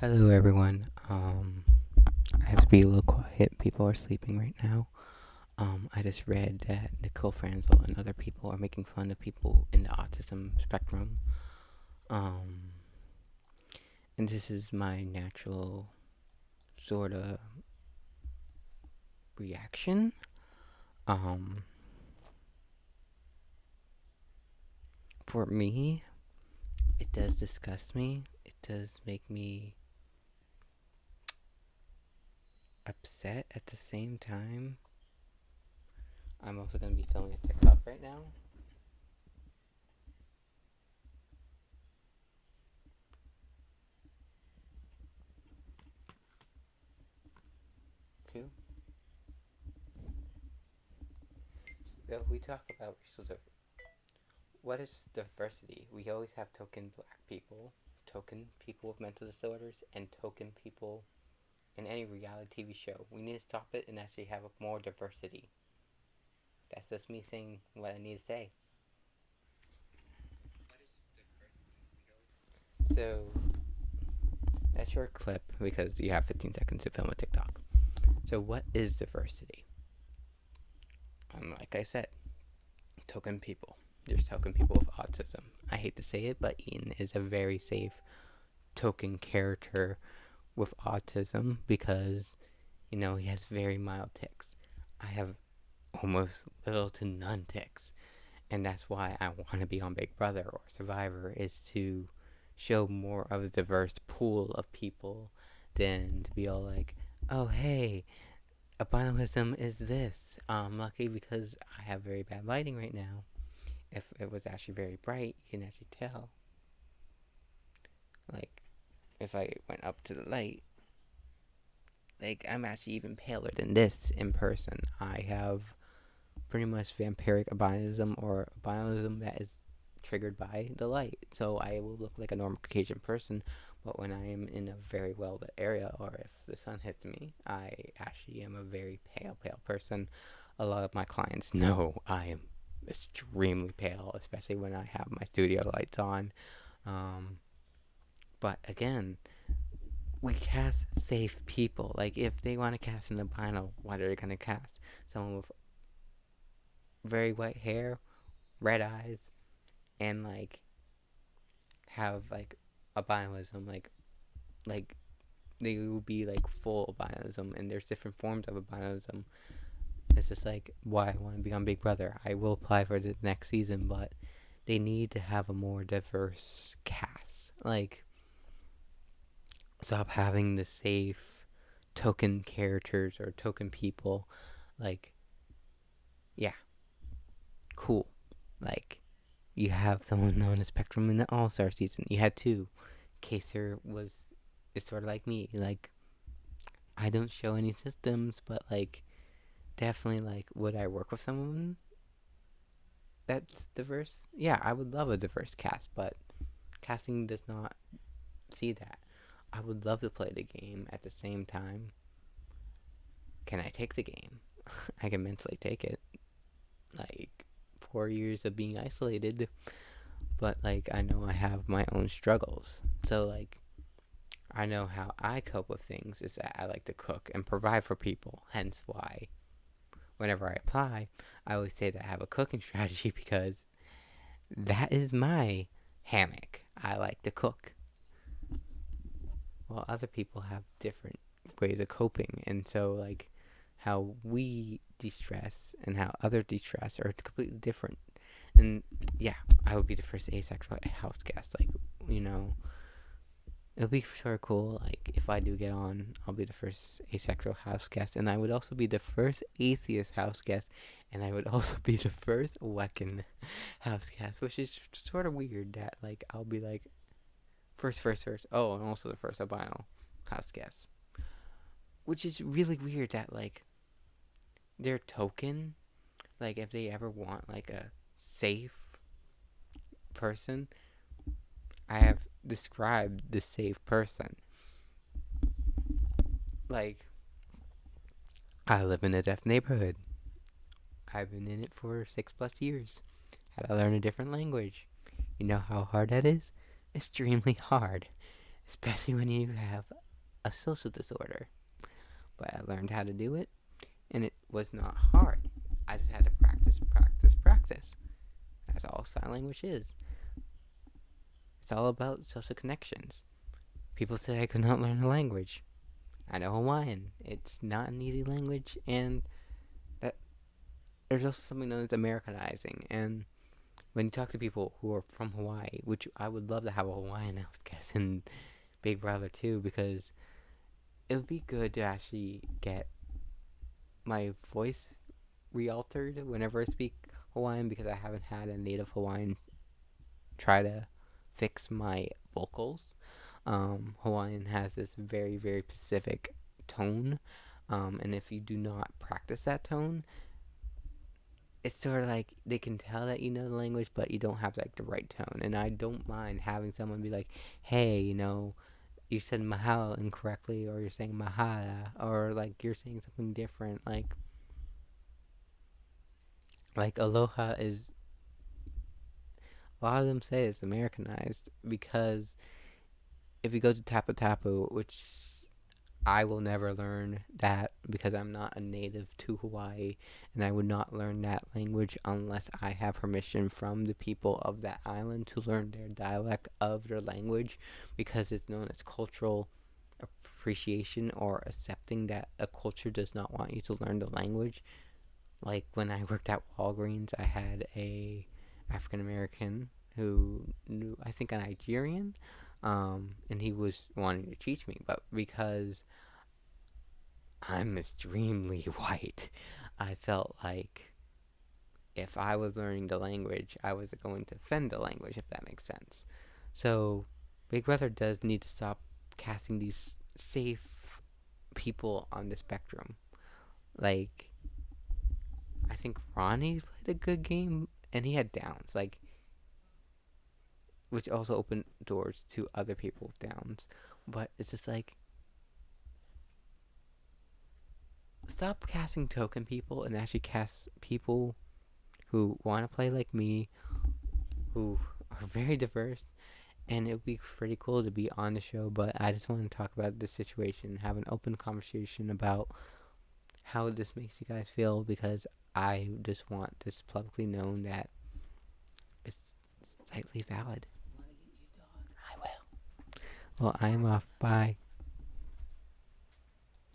Hello, everyone. I have to be a little quiet. People are sleeping right now. I just read that Nicole Franzel and other people are making fun of people in the autism spectrum. Um, and this is my natural sort of reaction. Um, for me, it does disgust me. It does make me upset at the same time. I'm also going to be filming a TikTok right now. Too. So we talk about racial. What is diversity? We always have token black people, token people with mental disorders, and token people in any reality TV show. We need to stop it and actually have more diversity. That's just me saying what I need to say. So, that's your clip because you have 15 seconds to film a TikTok. So, what is diversity? Like I said, token people. There's token people with autism. I hate to say it, but Ian is a very safe token character with autism because he has very mild tics. I have almost little to none tics. And that's why I want to be on Big Brother or Survivor, is to show more of a diverse pool of people than to be all like, oh, hey, albinism is this. I'm lucky because I have very bad lighting right now. If it was actually very bright, you can actually tell. Like, if I went up to the light, like, I'm actually even paler than this in person. I have pretty much vampiric albinism or albinism that is triggered by the light. So I will look like a normal Caucasian person, but when I am in a very well lit area or if the sun hits me, I actually am a very pale person. A lot of my clients know I am extremely pale, especially when I have my studio lights on. Um, but again, we cast safe people. Like, if they want to cast an albino, what are they going to cast? Someone with very white hair, red eyes, and like have like albinism, like they will be like full albinism, and there's different forms of albinism. It's just like why I want to be on Big Brother. I will apply for the next season, but they need to have a more diverse cast. Like, stop having the safe token characters or token people. Like, yeah, cool. Like, you have someone on the spectrum in the All Star season. You had two. Kaser was is sort of like me. Like, I don't show any systems, but like definitely, like, would I work with someone that's diverse? Yeah, I would love a diverse cast, but casting does not see that. I would love to play the game. At the same time, can I take the game? I can mentally take it. Like, 4 years of being isolated, but like I know I have my own struggles. So like I know how I cope with things is that I like to cook and provide for people. Hence why whenever I apply, I always say that I have a cooking strategy because that is my hammock. I like to cook. While other people have different ways of coping. And so, like, how we de stress and how other de stress are completely different. And yeah, I would be the first asexual house guest. Like, you know, it'll be sort of cool. Like, if I do get on, I'll be the first asexual house guest, and I would also be the first atheist house guest, and I would also be the first Wiccan house guest, which is sort of weird that like I'll be like first. Oh, and also the first albino house guest, which is really weird that like their token, like if they ever want like a safe person, I have described the safe person. Like, I live in a deaf neighborhood. I've been in it for 6 plus years. Had to learn a different language. You know how hard that is? Extremely hard. especially when you have a social disorder. But I learned how to do it, and it was not hard. I just had to practice, practice, practice. That's all sign language is. It's all about social connections. People say I could not learn a language. I know Hawaiian. It's not an easy language, and that there's also something known as Americanizing. And when you talk to people who are from Hawaii, which I would love to have a Hawaiian house guest in Big Brother too, because it would be good to actually get my voice re-altered whenever I speak Hawaiian, because I haven't had a native Hawaiian try to fix my vocals. Hawaiian has this very, very specific tone, and if you do not practice that tone, it's sort of like they can tell that you know the language, but you don't have like the right tone. And I don't mind having someone be like, "Hey, you said mahalo incorrectly, or you're saying mahala, or like you're saying something different." Like aloha is, a lot of them say it's Americanized, because if you go to Tapu Tapu, which I will never learn that because I'm not a native to Hawaii, and I would not learn that language unless I have permission from the people of that island to learn their dialect of their language, because it's known as cultural appreciation, or accepting that a culture does not want you to learn the language. Like when I worked at Walgreens, I had a African American who knew, I think, a Nigerian, and he was wanting to teach me, but because I'm extremely white, I felt like if I was learning the language, I was going to offend the language, if that makes sense. So, Big Brother does need to stop casting these safe people on the spectrum. Like, I think Ronnie played a good game, and he had downs, like, which also opened doors to other people with downs. But it's just like, stop casting token people and actually cast people who want to play like me, who are very diverse, and it would be pretty cool to be on the show. But I just want to talk about this situation, have an open conversation about how this makes you guys feel, because I just want this publicly known that it's slightly valid. I will. Well, I'm off. Bye.